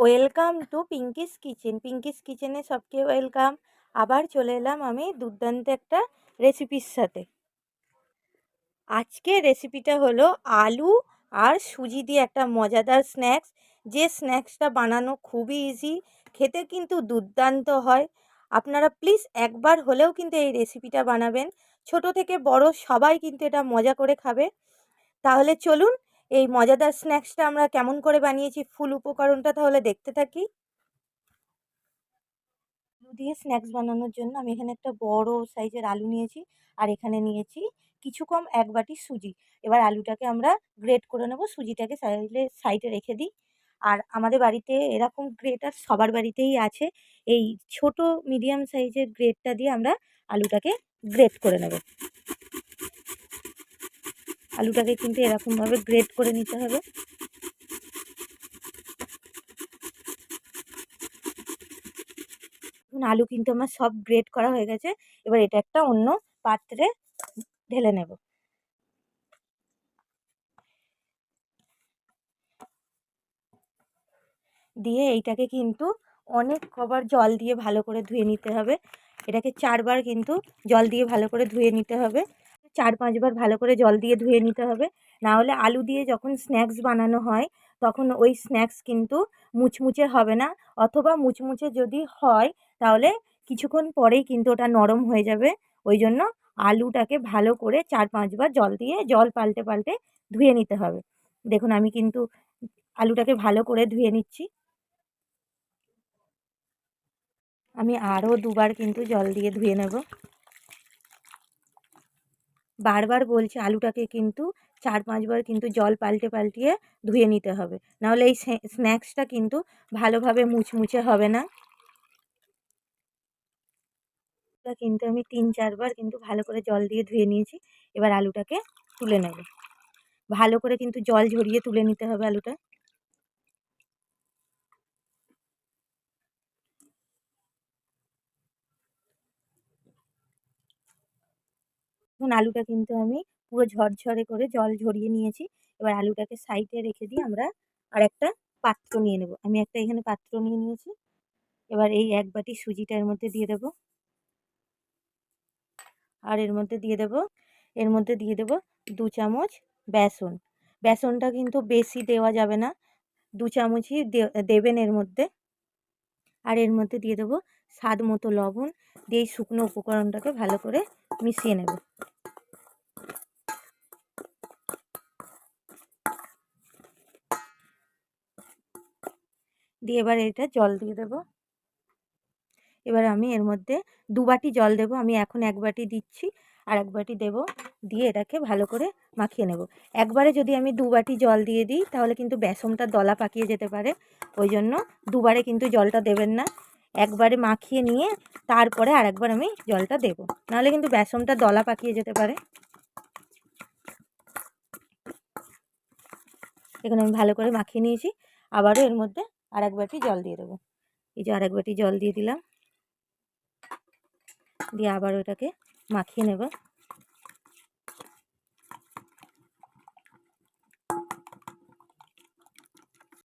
Welcome to Pinki's kitchen. Pinki's কিচেনে সবকে welcome. আবার চলে এলাম আমি দুর্দান্ত একটা রেসিপির সাথে। আজকে রেসিপিটা হলো আলু আর সুজি দিয়ে একটা মজাদার স্ন্যাক্স। যে স্ন্যাক্সটা বানানো খুবই ইজি, খেতে কিন্তু দুর্দান্ত হয়। আপনারা প্লিজ একবার হলেও কিন্তু এই রেসিপিটা বানাবেন। ছোট থেকে বড় সবাই কিন্তু এটা মজা করে খাবে। তাহলে চলুন এই মজাদার স্ন্যাক্সটা আমরা কেমন করে বানিয়েছি, ফুল উপকরণটা তাহলে দেখতে থাকি। আলু দিয়ে স্ন্যাক্স বানানোর জন্য আমি এখানে একটা বড় সাইজের আলু নিয়েছি, আর এখানে নিয়েছি কিছু কম 1 বাটি সুজি। এবার আলুটাকে আমরা গ্রেট করে নেব, সুজিটাকে সাইডে রেখে দিই। আর আমাদের বাড়িতে এরকম গ্রেটার সবার বাড়িতেই আছে। এই ছোট মিডিয়াম সাইজের গ্রেটটা দিয়ে আমরা আলুটাকে গ্রেট করে নেব। আলুটাকে কিন্তু এরকমভাবে গ্রেট করে নিতে হবে। আলু কিন্তু আমার সব গ্রেট করা হয়ে গেছে। এবার এটা একটা অন্য পাত্রে ঢেলে নেব। দিয়ে এইটাকে কিন্তু অনেক কবার জল দিয়ে ভালো করে ধুয়ে নিতে হবে। এটাকে 4 বার কিন্তু জল দিয়ে ভালো করে ধুয়ে নিতে হবে। 4-5 বার ভালো করে জল দিয়ে ধুয়ে নিতে হবে। না হলে আলু দিয়ে যখন স্ন্যাক্স বানানো হয় তখন ওই স্ন্যাক্স কিন্তু মুচমুচে হবে না, অথবা মুচমুচে যদি হয় তাহলে কিছুক্ষণ পরেই কিন্তু ওটা নরম হয়ে যাবে। ওই জন্য আলুটাকে ভালো করে 4-5 বার জল দিয়ে পাল্টে পাল্টে ধুয়ে নিতে হবে। দেখুন আমি কিন্তু আলুটাকে ভালো করে ধুয়ে নিচ্ছি। আমি আরও 2 বার কিন্তু জল দিয়ে ধুয়ে নেব। বারবার বলছি আলুটাকে কিন্তু 4-5 বার কিন্তু জল পাল্টিয়ে ধুয়ে নিতে হবে। নাহলে এই স্ন্যাক্সটা কিন্তু ভালোভাবে মুচমুচে হবে না। এটা কিন্তু আমি 3-4 বার কিন্তু ভালো করে জল দিয়ে ধুয়ে নিয়েছি। এবার আলুটাকে তুলে নেব। ভালো করে কিন্তু জল ঝরিয়ে তুলে নিতে হবে আলুটা। এখন আলুটা কিন্তু আমি পুরো ঝরঝরে করে জল ঝরিয়ে নিয়েছি। এবার আলুটাকে সাইডে রেখে দিয়ে আমরা আরেকটা পাত্র নিয়ে নেব। আমি একটা এখানে পাত্র নিয়ে নিয়েছি। এবার এই 1 বাটি সুজিটা এর মধ্যে দিয়ে দেব। আর এর মধ্যে দিয়ে দেব 2 চামচ বেসন। বেসনটা কিন্তু বেশি দেওয়া যাবে না, 2 চামচই দেবেন এর মধ্যে। আর এর মধ্যে দিয়ে দেব স্বাদ মতো লবণ। দিয়ে এই শুকনো উপকরণটাকে ভালো করে মিশিয়ে নেব। দিয়ে এবার এটা জল দিয়ে দেব। এবার আমি এর মধ্যে 2 বাটি জল দেব। আমি এখন 1 বাটি দিচ্ছি, আর 1 বাটি দেব। দিয়ে এটাকে ভালো করে মাখিয়ে নেব। একবারে যদি আমি 2 বাটি জল দিয়ে দিই তাহলে কিন্তু বেসনটা দলা পাকিয়ে যেতে পারে। ওই জন্য 2 বারে কিন্তু জলটা দেবেন না। একবারে মাখিয়ে নিয়ে তারপরে আরেকবার আমি জলটা দেব। নাহলে কিন্তু বেসনটা দলা পাকিয়ে যেতে পারে। এখানে আমি ভালো করে মাখিয়ে নিয়েছি। আবারও এর মধ্যে আরেক বাটি জল দিয়ে দেবো। এই যে আরেক বাটি জল দিয়ে দিলাম। দিয়ে আবার ওটাকে মাখিয়ে নেব।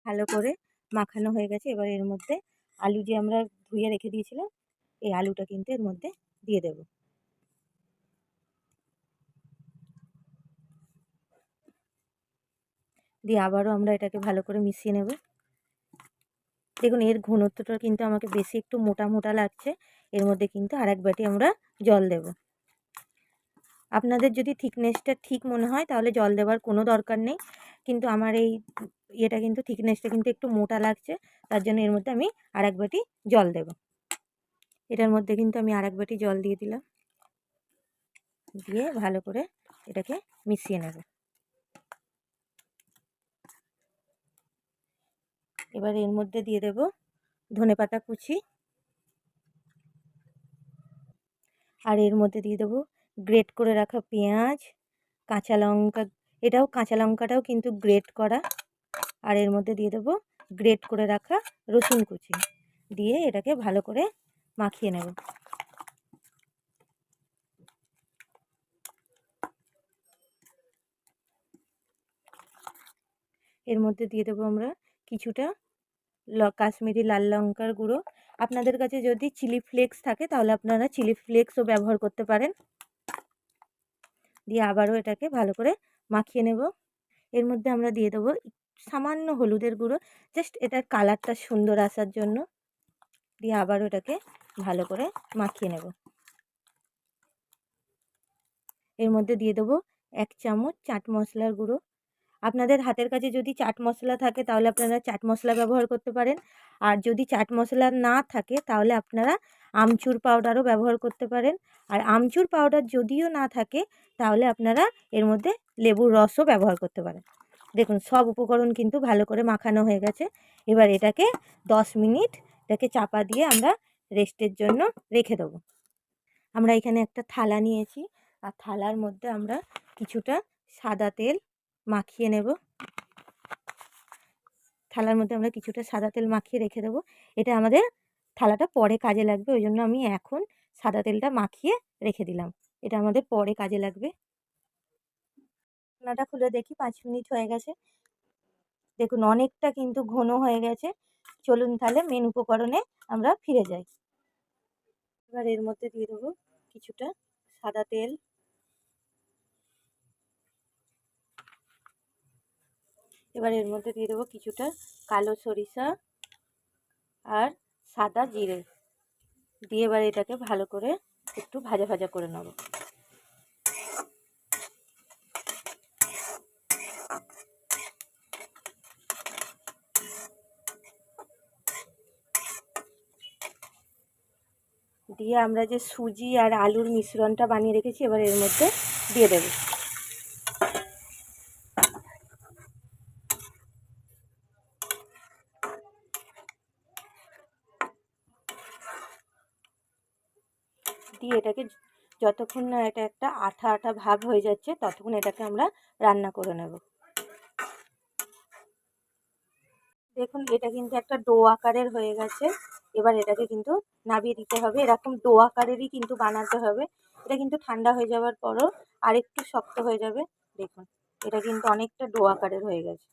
ভালো করে মাখানো হয়ে গেছে। এবার এর মধ্যে আলু যে আমরা ধুয়ে রেখে দিয়েছিলাম, এই আলুটা কিন্তু এর মধ্যে দিয়ে দেব। দিয়ে আবারও আমরা এটাকে ভালো করে মিশিয়ে নেব। দেখুন এর ঘনত্বটা কিন্তু আমাকে বেশি একটু মোটা মোটা লাগছে। এর মধ্যে কিন্তু আরেক বাটি আমরা জল দেব। আপনাদের যদি থিকনেসটা ঠিক মনে হয় তাহলে জল দেওয়ার কোনো দরকার নেই, কিন্তু আমার এই ইয়েটা কিন্তু থিকনেসটা কিন্তু একটু মোটা লাগছে, তার জন্য এর মধ্যে আমি আরেক বাটি জল দেব। এটার মধ্যে কিন্তু আমি আরেক বাটি জল দিয়ে দিলাম। দিয়ে ভালো করে এটাকে মিশিয়ে নেব। এবার এর মধ্যে দিয়ে দেব ধনেপাতা কুচি, আর এর মধ্যে দিয়ে দেবো গ্রেট করে রাখা পেঁয়াজ, কাঁচা লঙ্কা। এটাও কাঁচা লঙ্কাটাও কিন্তু গ্রেট করা। আর এর মধ্যে দিয়ে দেবো গ্রেট করে রাখা রসুন কুচি। দিয়ে এটাকে ভালো করে মাখিয়ে নেব। এর মধ্যে দিয়ে দেবো আমরা কিছুটা কাশ্মীরি লাল লঙ্কার গুঁড়ো। আপনাদের কাছে যদি চিলি ফ্লেক্স থাকে তাহলে আপনারা চিলি ফ্লেক্সও ব্যবহার করতে পারেন। দিয়ে আবারও এটাকে ভালো করে মাখিয়ে নেব। এর মধ্যে আমরা দিয়ে দেবো সামান্য হলুদের গুঁড়ো, জাস্ট এটার কালারটা সুন্দর আসার জন্য। দিয়ে আবারও এটাকে ভালো করে মাখিয়ে নেব। এর মধ্যে দিয়ে দেবো 1 চামচ চাট মশলার গুঁড়ো। আপনাদের হাতের কাছে যদি চাট মশলা থাকে তাহলে আপনারা চাট মশলা ব্যবহার করতে পারেন। আর যদি চাট মশলা না থাকে তাহলে আপনারা আমচুর পাউডারও ব্যবহার করতে পারেন। আর আমচুর পাউডার যদিও না থাকে তাহলে আপনারা এর মধ্যে লেবুর রসও ব্যবহার করতে পারেন। দেখুন সব উপকরণ কিন্তু ভালো করে মাখানো হয়ে গেছে। এবার এটাকে 10 মিনিট এটাকে চাপা দিয়ে আমরা রেস্টের জন্য রেখে দেবো। আমরা এখানে একটা থালা নিয়েছি, আর থালার মধ্যে আমরা কিছুটা সাদা তেল মাখিয়ে নেব। থালার মধ্যে আমরা কিছুটা সাদা তেল মাখিয়ে রেখে দেবো। এটা আমাদের থালাটা পরে কাজে লাগবে, ওই জন্য আমি এখন সাদা তেলটা মাখিয়ে রেখে দিলাম। এটা আমাদের পরে কাজে লাগবে। ঢাকনাটা খুলে দেখি 5 মিনিট হয়ে গেছে। দেখুন অনেকটা কিন্তু ঘন হয়ে গেছে। চলুন তাহলে মেন উপকরণে আমরা ফিরে যাই। এবার এর মধ্যে দিয়ে দেবো কিছুটা সাদা তেল। এবার এর মধ্যে দিয়ে দেবো কিছুটা কালো সরিষা আর সাদা জিরে দিয়ে এবার এটাকে ভালো করে একটু ভাজা ভাজা করে নেব। দিয়ে আমরা যে সুজি আর আলুর মিশ্রণটা বানিয়ে রেখেছি এবার এর মধ্যে দিয়ে দেব। দিয়ে এটাকে যতক্ষণ না এটা একটা আঠা আঠা ভাব হয়ে যাচ্ছে ততক্ষণ এটাকে আমরা রান্না করে নেব। দেখুন এটা কিন্তু একটা ডো আকারের হয়ে গেছে। এবার এটাকে কিন্তু নামিয়ে দিতে হবে। এরকম ডো আকারেরই কিন্তু বানাতে হবে। এটা কিন্তু ঠান্ডা হয়ে যাওয়ার পরও আরেকটু শক্ত হয়ে যাবে। দেখুন এটা কিন্তু অনেকটা ডো আকারের হয়ে গেছে।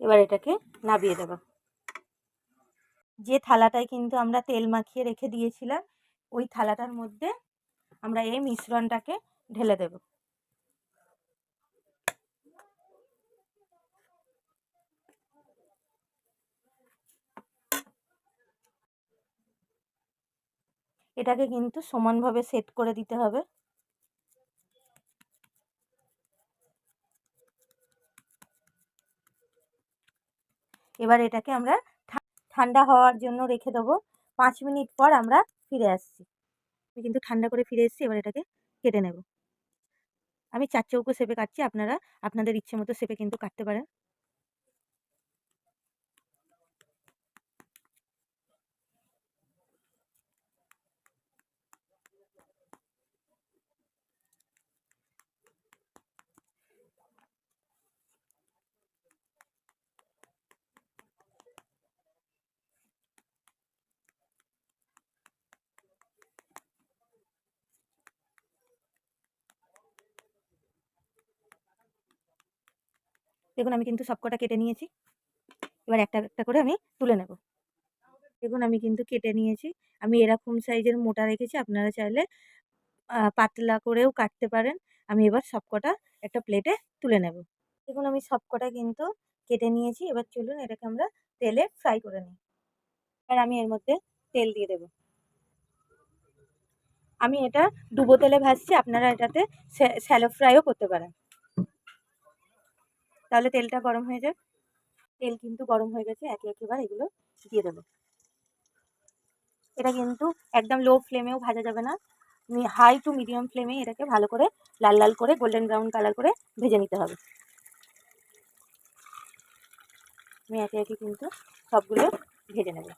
এবার এটাকে নামিয়ে দেব। যে থালাটায় কিন্তু আমরা তেল মাখিয়ে রেখে দিয়েছিলাম ওই থালাটার মধ্যে আমরা এই মিশ্রণটাকে ঢেলে দেব। এটাকে কিন্তু সমানভাবে সেট করে দিতে হবে। এবার এটাকে আমরা ঠান্ডা হওয়ার জন্য রেখে দেবো। 5 মিনিট পর আমরা ফিরে আসছি। আমি কিন্তু ঠান্ডা করে ফিরে এসেছি। এবার এটাকে কেটে নেব। আমি 4 চৌকো শেপে কাটছি, আপনারা আপনাদের ইচ্ছে মতো শেপে কিন্তু কাটতে পারেন। দেখুন আমি কিন্তু সবকটা কেটে নিয়েছি। এবার একটা একটা করে আমি তুলে নেব। দেখুন আমি কিন্তু কেটে নিয়েছি। আমি এরকম সাইজের মোটা রেখেছি, আপনারা চাইলে পাতলা করেও কাটতে পারেন। আমি এবার সবকটা একটা প্লেটে তুলে নেব। দেখুন আমি সবকটা কিন্তু কেটে নিয়েছি। এবার চলুন এটাকে আমরা তেলে ফ্রাই করে নিই। আর আমি এর মধ্যে তেল দিয়ে দেব। আমি এটা ডুবো তেলে ভাজছি, আপনারা এটাতে শ্যালো ফ্রাইও করতে পারেন। তাহলে তেলটা গরম হয়ে যাক। তেল কিন্তু গরম হয়ে গেছে। একে একে এবার এগুলো দিয়ে দেবো। এটা কিন্তু একদম লো ফ্লেমেও ভাজা যাবে না, হাই টু মিডিয়াম ফ্লেমে এটাকে ভালো করে লাল লাল করে গোল্ডেন ব্রাউন কালার করে ভেজে নিতে হবে। আমি একে একে কিন্তু সবগুলো ভেজে নেব।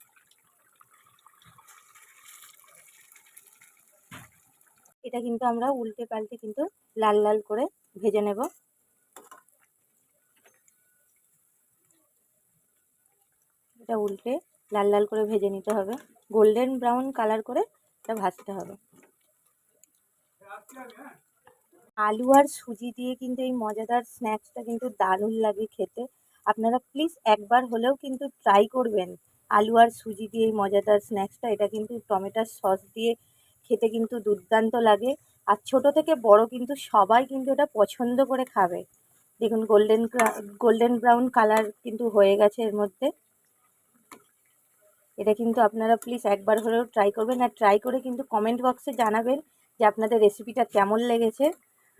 এটা কিন্তু আমরা উল্টে পাল্টে কিন্তু লাল লাল করে ভেজে নেব। এটা উল্টে লাল লাল করে ভেজে নিতে হবে, গোল্ডেন ব্রাউন কালার করে এটা ভাজতে হবে। আলু আর সুজি দিয়ে কিন্তু এই মজাদার স্ন্যাক্সটা কিন্তু দারুণ লাগে খেতে। আপনারা প্লিজ একবার হলেও কিন্তু ট্রাই করবেন আলু আর সুজি দিয়ে এই মজাদার স্ন্যাক্সটা। এটা কিন্তু টমেটোর সস দিয়ে খেতে কিন্তু দুর্দান্ত লাগে, আর ছোট থেকে বড় কিন্তু সবাই কিন্তু এটা পছন্দ করে খাবে। দেখুন গোল্ডেন ব্রাউন কালার কিন্তু হয়ে গেছে এর মধ্যে। এটা কিন্তু আপনারা প্লিজ একবার হলেও ট্রাই করবেন, আর ট্রাই করে কিন্তু কমেন্ট বক্সে জানাবেন যে আপনাদের রেসিপিটা কেমন লেগেছে।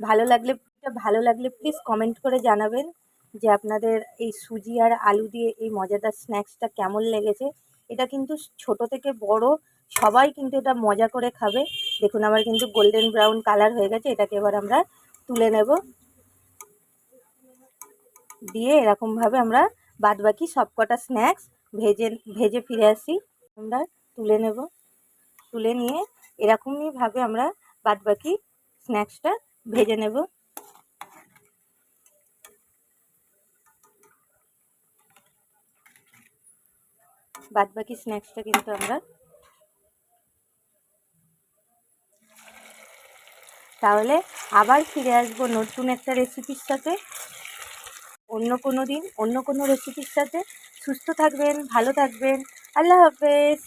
ভালো লাগলে প্লিজ কমেন্ট করে জানাবেন যে আপনাদের এই সুজি আর আলু দিয়ে এই মজাদার স্ন্যাক্সটা কেমন লেগেছে। এটা কিন্তু ছোট থেকে বড় সবাই কিন্তু এটা মজা করে খাবে। দেখুন আমার কিন্তু গোল্ডেন ব্রাউন কালার হয়ে গেছে, এটাকে এবার আমরা তুলে নেব। দিয়ে এরকমভাবে আমরা বাদবাকি সবকটা স্ন্যাক্স ভেজে ফিরে আসি, আমরা তুলে নেব। তুলে নিয়ে এরকমইভাবে আমরা বাদবাকি স্ন্যাক্সটা ভেজে নেব। বাদবাকি স্ন্যাক্সটা কিন্তু আমরা তাহলে আবার ফিরে আসবো নতুন একটা রেসিপির সাথে, অন্য কোনো দিন অন্য কোনো রেসিপির সাথে। সুস্থ থাকবেন, ভালো থাকবেন, আল্লাহ হাফেজ।